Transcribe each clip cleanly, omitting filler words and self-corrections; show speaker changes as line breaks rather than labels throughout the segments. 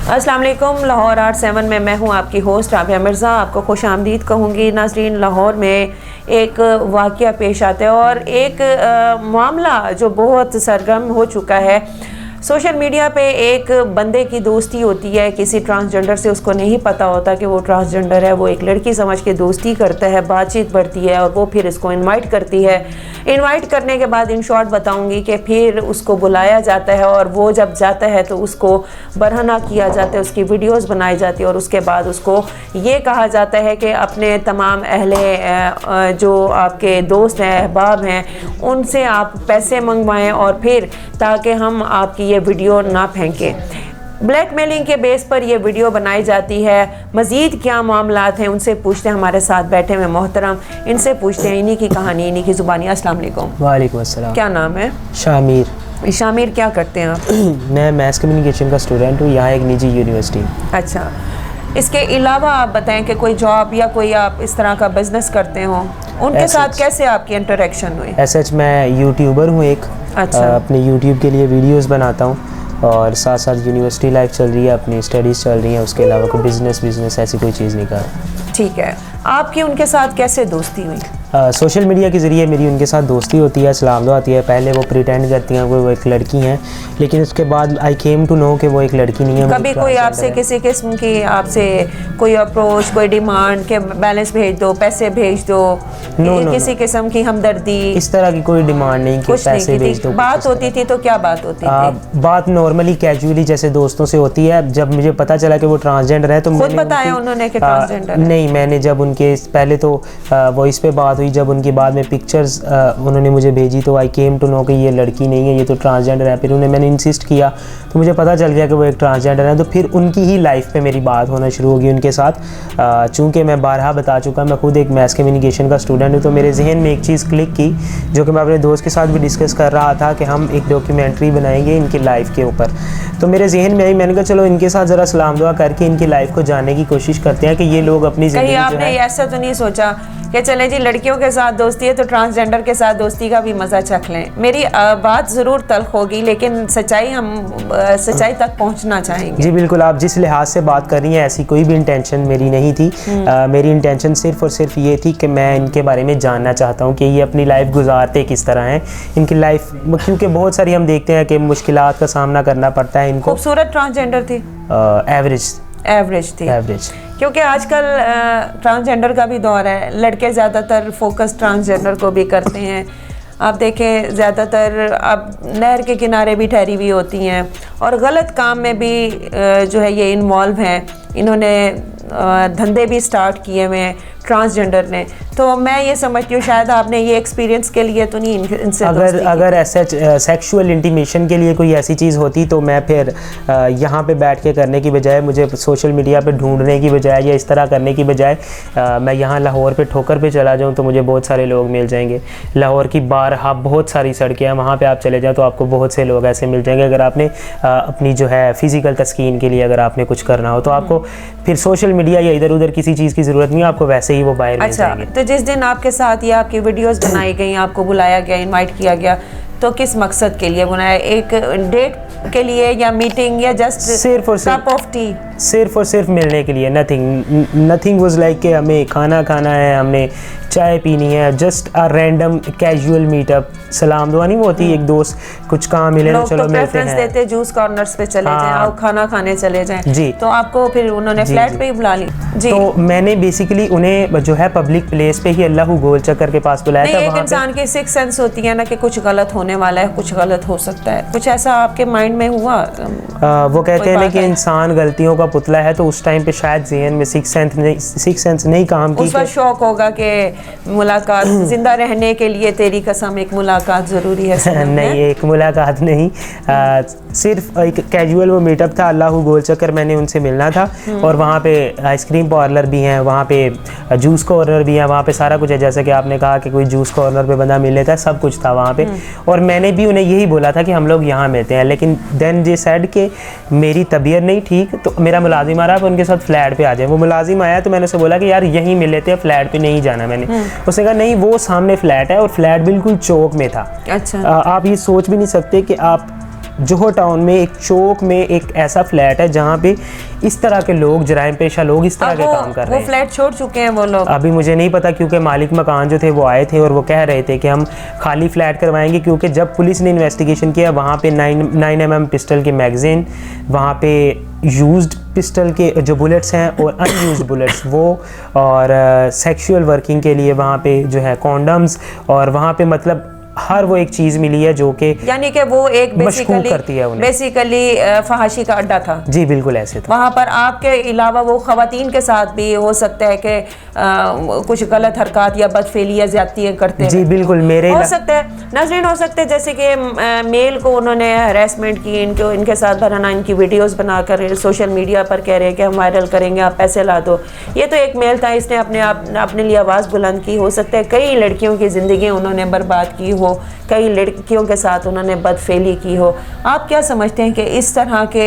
अस्सलाम वालेकुम। लाहौर आर्ट 7 में मैं हूं आपकी होस्ट आबिया मिर्ज़ा। आपको खुश आमदीद कहूँगी। नाज़रीन, लाहौर में एक वाक़या पेश आता है और एक मामला जो बहुत सरगर्म हो चुका है। सोशल मीडिया पे एक बंदे की दोस्ती होती है किसी ट्रांसजेंडर से, उसको नहीं पता होता कि वो ट्रांसजेंडर है। वो एक लड़की समझ के दोस्ती करता है, बातचीत बढ़ती है और वो फिर इसको इनवाइट करती है। इनवाइट करने के बाद इन शॉर्ट बताऊंगी कि फिर उसको बुलाया जाता है और वो जब जाता है तो उसको बरहना किया जाता है, उसकी वीडियोस बनाई जाती है और उसके बाद उसको ये कहा जाता है कि अपने तमाम अहले जो आपके दोस्त हैं, अहबाब हैं, उनसे आप पैसे मंगवाएं और फिर ताकि हम आपकी ये वीडियो ना फेंकें। ब्लैकमेलिंग के बेस पर ये वीडियो बनाई जाती है। मज़ीद क्या मामलात हैं उनसे पूछते हैं। हमारे साथ बैठे हुए मोहतरम, इनसे पूछते हैं इन्हीं की कहानी, इन्हीं की ज़ुबानी। अस्सलाम वालेकुम।
वालेकुम अस्सलाम।
क्या नाम है?
शामिर।
शामिर, क्या करते हैं आप?
मैं मैस कम्युनिकेशन का स्टूडेंट हूँ, यहाँ एक निजी यूनिवर्सिटी।
अच्छा, इसके अलावा आप बताएं कि कोई जॉब या कोई आप इस तरह का बिजनेस करते हो, उनके साथ कैसे आपकी इंटरेक्शन हुई?
एसएच मैं यूट्यूबर हूँ एक।
अच्छा।
अपने यूट्यूब के लिए वीडियोस बनाता हूँ और साथ साथ यूनिवर्सिटी लाइफ चल रही है, अपनी स्टडीज़ चल रही हैं, उसके अलावा कोई बिज़नेस ऐसी कोई चीज़ नहीं कर रहा।
ठीक है, आपकी उनके साथ कैसे दोस्ती हुई?
सोशल मीडिया के ज़रिए मेरी उनके साथ दोस्ती होती है, सलाम दुआ आती है। पहले वो प्रिटेंड करती हैं वो एक लड़की हैं, लेकिन उसके बाद आई केम टू नो कि वो एक लड़की नहीं है।
कभी कोई आपसे किसी किस्म की आपसे कोई अप्रोच, कोई डिमांड के बैलेंस भेज दो, पैसे भेज दो, किसी किस्म की हमदर्दी,
इस तरह की कोई डिमांड नहीं कि पैसे भेज दो?
बात होती थी तो क्या बात होती थी?
बात नॉर्मली कैजुअली जैसे दोस्तों से होती है। जब मुझे पता चला कि वो ट्रांसजेंडर है तो
खुद बताया उन्होंने कि ट्रांसजेंडर है?
नहीं, मैंने जब उनके पहले तो वॉइस पे बात हुई, जब उनकी बाद में पिक्चर्स उन्होंने मुझे भेजी तो आई केम टू नो कि ये लड़की नहीं है, ये तो ट्रांसजेंडर है। फिर मैंने इंसिस्ट किया तो मुझे पता चल गया कि वो एक ट्रांसजेंडर है। तो फिर उनकी ही लाइफ पे मेरी बात होना शुरू होगी उनके साथ। चूँकि मैं बारहा बता चुका, मैं खुद एक मैस कम्युनिकेशन का स्टूडेंट हूँ, तो मेरे जहन में एक चीज़ क्लिक की जो कि मैं अपने दोस्त के साथ भी डिस्कस कर रहा था कि हम एक डॉक्यूमेंट्री बनाएंगे इनकी लाइफ के ऊपर। तो मेरे जहन में आई, मैंने कहा चलो इनके साथ ज़रा सलाम दुआ करके इनकी लाइफ को जानने की कोशिश करते हैं कि ये लोग अपनी ज़िंदगी।
आपने ऐसा तो नहीं सोचा कि चले जी लड़कियों के साथ दोस्ती है तो ट्रांसजेंडर के साथ दोस्ती का भी मज़ा चख लें? मेरी बात ज़रूर तल्ख होगी, लेकिन सच्चाई तक पहुंचना चाहेंगे।
जी बिल्कुल, आप जिस लिहाज से बात कर रही हैं ऐसी कोई भी इंटेंशन मेरी नहीं थी। मेरी इंटेंशन सिर्फ और सिर्फ ये थी कि मैं इनके बारे में जानना चाहता हूँ कि ये अपनी लाइफ गुजारते किस तरह हैं। इनकी लाइफ, क्योंकि बहुत सारी हम देखते हैं कि मुश्किलात का सामना करना पड़ता है इनको।
खूबसूरत ट्रांसजेंडर थी? एवरेज थी। क्योंकि आजकल ट्रांसजेंडर का भी दौर है, लड़के ज़्यादातर फोकस ट्रांसजेंडर को भी करते हैं। आप देखें ज़्यादातर अब नहर के किनारे भी ठहरी हुई होती हैं और गलत काम में भी जो है ये इन्वॉल्व हैं। इन्होंने धंधे भी स्टार्ट किए हुए हैं ट्रांसजेंडर ने। तो मैं ये समझती हूँ शायद आपने ये एक्सपीरियंस के लिए तो नहीं इनसे
अगर ऐसे सेक्सुअल इंटीमेशन के लिए कोई ऐसी चीज़ होती तो मैं फिर यहाँ पे बैठ के करने की बजाय, मुझे सोशल मीडिया पे ढूंढने की बजाय या इस तरह करने की बजाय मैं यहाँ लाहौर पे ठोकर पे चला जाऊँ तो मुझे बहुत सारे लोग मिल जाएंगे। लाहौर की बारहा बहुत सारी सड़कें हैं, वहाँ पर आप चले जाएँ तो आपको बहुत से लोग ऐसे मिल जाएंगे। अगर आपने अपनी जो है फ़िज़िकल तस्कीन के लिए अगर आपने कुछ करना हो तो आपको फिर सोशल मीडिया या इधर उधर किसी चीज़ की ज़रूरत नहीं है, आपको वैसे ही वो बाहर मिल जाएंगे।
तो जिस दिन आपके साथ ये आपकी वीडियोस बनाई गई, आपको बुलाया गया, इनवाइट किया गया, तो किस मकसद के लिए बनाया? एक डेट के लिए या मीटिंग या जस्ट
सिर्फ और सिर्फ
कप ऑफ टी?
सिर्फ और सिर्फ मिलने के लिए। नथिंग वाज लाइक कि हमें खाना खाना है, हमने चाय पीनी है, just a random casual meetup. सलाम दुआ नहीं होती, एक दोस्त कुछ काम मिले तो चलो मिलते हैं।
देते जूस कॉर्नर्स पे चले जाएं, आओ खाना खाने चले जाएं।
जी,
तो आपको फिर उन्होंने फ्लैट पे ही बुला ली? जी।
तो मैंने बेसिकली उन्हें जो है पब्लिक प्लेस पे ही अल्लाह गोल चक्कर के पास बुलाया था।
एक इंसान की सिक्स सेंस होती है ना कि कुछ गलत होने वाला है, कुछ गलत हो सकता है। कुछ ऐसा आपके माइंड में हुआ?
वो कहते हैं ना कि इंसान गलतियों का पुतला है, तो उस टाइम पे शायद ज़हन में सिक्स सेंस नहीं काम की।
उस वक्त शौक होगा कि मुलाकात, जिंदा रहने के लिए तेरी कसम एक मुलाकात ज़रूरी है।
नहीं, एक मुलाकात नहीं, सिर्फ एक कैजुअल वो मीटअप था। अल्लाह गोल चक्कर, मैंने उनसे मिलना था और वहाँ पे आइसक्रीम पार्लर भी हैं, वहाँ पे जूस कॉर्नर भी है, वहाँ पे सारा कुछ है। जैसे कि आपने कहा कि कोई जूस कॉर्नर पे बंदा मिल लेता है, सब कुछ था वहाँ पे। और मैंने भी उन्हें यही बोला था कि हम लोग यहाँ मिलते हैं, लेकिन देन जे सेड कि मेरी तबीयत नहीं ठीक, तो मेरा मुलाजिम आ रहा है, उनके साथ फ्लैट पे आ जाए। वो मुलाजिम आया तो मैंने उसे बोला कि यार यहीं मिल लेते हैं, फ्लैट पे नहीं जाना मैंने। उसने कहा नहीं, वो सामने फ्लैट है और फ्लैट बिल्कुल चौक में था।
अच्छा।
आप ये सोच भी नहीं सकते कि आप जोहर टाउन में एक चौक में एक ऐसा फ्लैट है जहाँ पे इस तरह के लोग, जराइम पेशा लोग इस तरह के काम कर रहे हैं।
वो फ्लैट छोड़ चुके हैं वो लोग?
अभी मुझे नहीं पता, क्योंकि मालिक मकान जो थे वो आए थे और वो कह रहे थे कि हम खाली फ्लैट करवाएंगे, क्योंकि जब पुलिस ने इन्वेस्टिगेशन किया वहाँ पे 9mm पिस्टल के मैगज़ीन, वहाँ पे यूज्ड पिस्टल के जो बुलेट्स हैं और अनयूज्ड बुलेट्स वो, और सेक्सुअल वर्किंग के लिए वहाँ पे जो है कॉन्डम्स, और वहाँ पे मतलब हर वो एक चीज़ मिली है जो कि
यानी कि वो एक
मशकूक करती है उन्हें।
बेसिकली फहाशी का अड्डा था।
जी बिल्कुल ऐसे था।
वहाँ पर आपके अलावा वो ख़वातीन के साथ भी हो सकता है कि कुछ गलत हरकत या बदफेली या ज़्यादती करते हैं।
जी बिल्कुल, मेरे
हो सकता है नाज़रीन, हो सकता है जैसे कि मेल को उन्होंने हरासमेंट की, इनके साथ भराना, इनकी वीडियोस बनाकर सोशल मीडिया पर कह रहे हैं कि हम वायरल करेंगे, आप पैसे ला दो। ये तो एक मेल था, इसने अपने लिए आवाज़ बुलंद की। हो सकता है कई लड़कियों की ज़िंदगी उन्होंने बर्बाद की हो, कई लड़कियों के साथ उन्होंने बदफेली की हो। आप क्या समझते हैं कि इस तरह के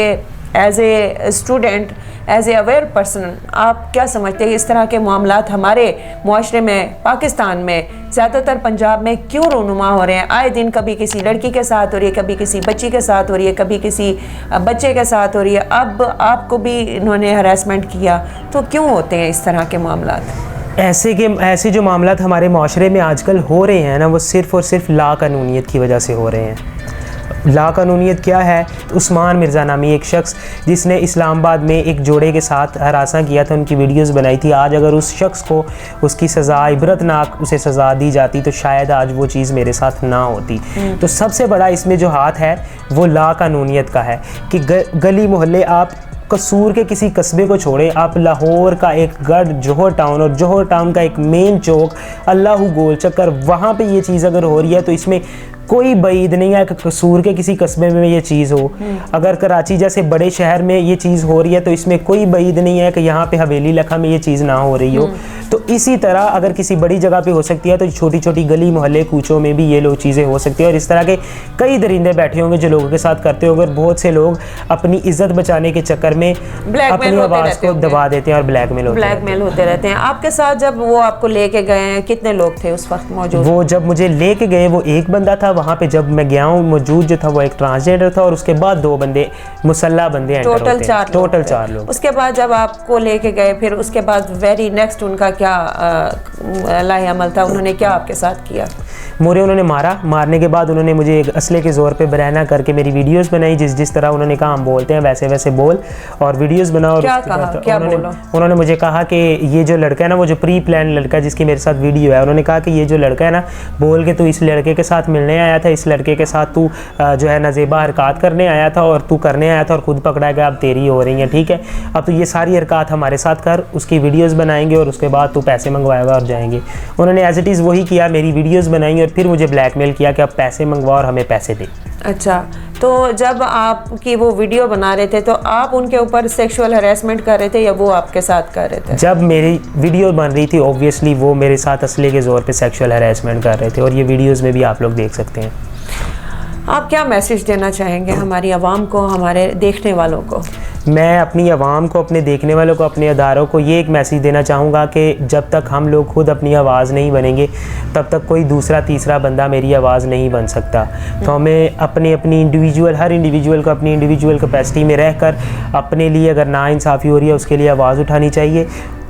as a student, as a aware person, आप क्या समझते हैं इस तरह के मामलात हमारे मुआशरे में, पाकिस्तान में, ज़्यादातर पंजाब में क्यों रूनुमा हो रहे हैं? आए दिन कभी किसी लड़की के साथ हो रही है, कभी किसी बच्ची के साथ हो रही है, कभी किसी बच्चे के साथ हो रही है, अब आपको भी इन्होंने हरासमेंट किया, तो क्यों होते हैं इस तरह के मामलात?
ऐसे जो मामलात हमारे माशरे में आजकल हो रहे हैं ना, वो सिर्फ़ और सिर्फ लाकानूनियत की वजह से हो रहे हैं। लाकानूनियत क्या है? उस्मान मिर्ज़ा नामी एक शख्स जिसने इस्लामाबाद में एक जोड़े के साथ हरासा किया था, उनकी वीडियोस बनाई थी। आज अगर उस शख्स को उसकी सज़ा, इबरतनाक उसे सज़ा दी जाती तो शायद आज वो चीज़ मेरे साथ ना होती। तो सबसे बड़ा इसमें जो हाथ है वो लाकानूनियत का है कि गली मोहल्ले, आप कसूर के किसी कस्बे को छोड़ें, आप लाहौर का एक गढ़ जोहर टाउन और जोहर टाउन का एक मेन चौक अल्लाह गोल चक्कर, वहाँ पे ये चीज़ अगर हो रही है तो इसमें कोई बईद नहीं है कि कसूर के किसी कस्बे में ये चीज़ हो। अगर कराची जैसे बड़े शहर में ये चीज़ हो रही है तो इसमें कोई बईद नहीं है कि यहाँ पे हवेली लखा में ये चीज़ ना हो रही हो। तो इसी तरह अगर किसी बड़ी जगह पे हो सकती है तो छोटी छोटी गली मोहल्ले कूचों में भी ये लोग चीज़ें हो सकती है। और इस तरह के कई दरिंदे बैठे होंगे जो लोगों के साथ करते होंगे, और बहुत से लोग अपनी इज्जत बचाने के चक्कर में अपनी आवाज़ को दबा देते हैं और ब्लैकमेल
होते रहते हैं। आपके साथ जब वो आपको लेके गए हैं, कितने लोग थे उस वक्त मौजूद?
वो जब मुझे लेके गए वो एक बंदा था। वहाँ पे जब मैं गया हूँ मौजूद जो था वो एक ट्रांसजेंडर था, और उसके बाद 2 बंदे मुसल्ला बंदे एंटर होते हैं। टोटल 4 लोग।
उसके बाद जब आपको लेके गए, फिर उसके बाद वेरी नेक्स्ट उनका क्या लाहे अमल था? उन्होंने क्या आपके साथ किया?
मुझे उन्होंने मारने के बाद उन्होंने मुझे एक असले के ज़ोर पे बरहना करके मेरी वीडियोस बनाई। जिस तरह उन्होंने कहा हम बोलते हैं वैसे वैसे बोल और वीडियोस बनाओ।
क्या कहा? क्या बोला?
उन्होंने मुझे कहा कि ये जो लड़का है ना, वो जो प्री प्लान लड़का जिसकी मेरे साथ वीडियो है, उन्होंने कहा कि ये जो लड़का है ना, बोल के तू इस लड़के के साथ मिलने आया था, इस लड़के के साथ तू जो है नाजेबा हरकत करने आया था, और तू करने आया था और खुद पकड़ा गया, अब तेरी हो रही है, ठीक है, अब तो ये सारी हरकत हमारे साथ कर, उसकी वीडियोस बनाएंगे और उसके बाद तू पैसे मंगवाएगा और जाएंगे। उन्होंने एज इट इज़ वही किया, मेरी वीडियोस बनाई और फिर मुझे ब्लैकमेल किया कि आप पैसे मंगवा और हमें पैसे दे।
अच्छा, तो जब आपकी वो वीडियो बना रहे थे तो आप उनके ऊपर सेक्सुअल हरासमेंट कर रहे थे या वो आपके साथ कर रहे थे?
जब मेरी वीडियो बन रही थी ऑब्वियसली वो मेरे साथ असले के ज़ोर पे सेक्सुअल हरासमेंट कर रहे थे, और ये वीडियोस में भी आप लोग देख सकते हैं।
आप क्या मैसेज देना चाहेंगे हमारी आवाम को, हमारे देखने वालों को?
मैं अपनी आवाम को, अपने देखने वालों को, अपने अदारों को ये एक मैसेज देना चाहूँगा कि जब तक हम लोग खुद अपनी आवाज़ नहीं बनेंगे तब तक कोई दूसरा तीसरा बंदा मेरी आवाज़ नहीं बन सकता। तो हमें अपनी हर इंडिविजुअल को अपनी इंडिविजुअल कैपेसिटी में रहकर अपने लिए अगर नाइंसाफ़ी हो रही है उसके लिए आवाज़ उठानी चाहिए,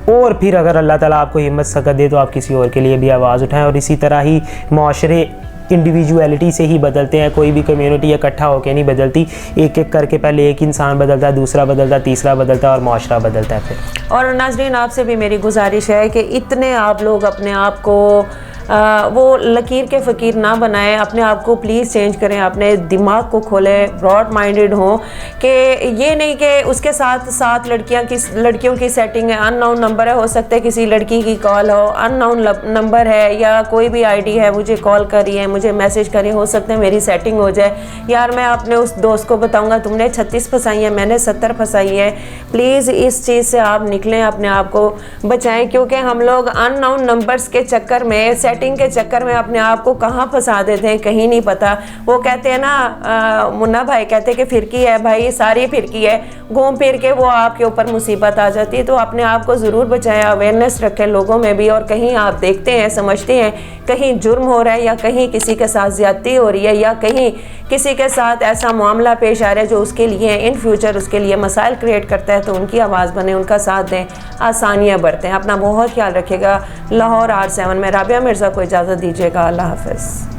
और फिर अगर अल्लाह ताला आपको हिम्मत सकत दे तो आप किसी और के लिए भी आवाज़ उठाएँ। और इसी तरह ही माशरे इंडिविजुअलिटी से ही बदलते हैं, कोई भी कम्युनिटी इकट्ठा होकर नहीं बदलती, एक एक करके पहले एक इंसान बदलता है, दूसरा बदलता है, तीसरा बदलता है और माशरा बदलता है फिर।
और नाज़रीन आपसे भी मेरी गुजारिश है कि इतने आप लोग अपने आप को वो लकीर के फ़कीर ना बनाएं, अपने आप को प्लीज़ चेंज करें, अपने दिमाग को खोलें, ब्रॉड माइंडेड हों कि ये नहीं कि उसके साथ साथ लड़कियों की सेटिंग है, अननोन नंबर है, हो सकता है किसी लड़की की कॉल हो, अननोन नंबर है या कोई भी आईडी है, मुझे कॉल करी है, मुझे मैसेज करी, हो सकता है मेरी सेटिंग हो जाए। यार मैं अपने उस दोस्त को बताऊँगा तुमने 36 फंसाई है, मैंने 70 फंसाई है। प्लीज़ इस चीज़ से आप निकलें, अपने आप को बचाएँ, क्योंकि हम लोग अननोन नंबर्स के चक्कर में बैटिंग के चक्कर में अपने आप को कहाँ फंसा देते हैं कहीं नहीं पता। वो कहते हैं ना, मुन्ना भाई कहते हैं कि फिरकी है भाई, सारी फिरकी है, घूम फिर के वो आपके ऊपर मुसीबत आ जाती है। तो अपने आप को ज़रूर बचाएं, अवेयरनेस रखें लोगों में भी। और कहीं आप देखते हैं, समझते हैं कहीं जुर्म हो रहा है या कहीं किसी के साथ ज़्यादती हो रही है या कहीं किसी के साथ ऐसा मामला पेश आ रहा है जो उसके लिए इन फ्यूचर उसके लिए मसाइल क्रिएट करता है, तो उनकी आवाज़ बने, उनका साथ दें, आसानियाँ बरतें। अपना बहुत ख्याल रखिएगा। लाहौर R7 में राबिया मिर्ज़ा को इजाज़त दीजिएगा। अल्लाह हाफ़िज़।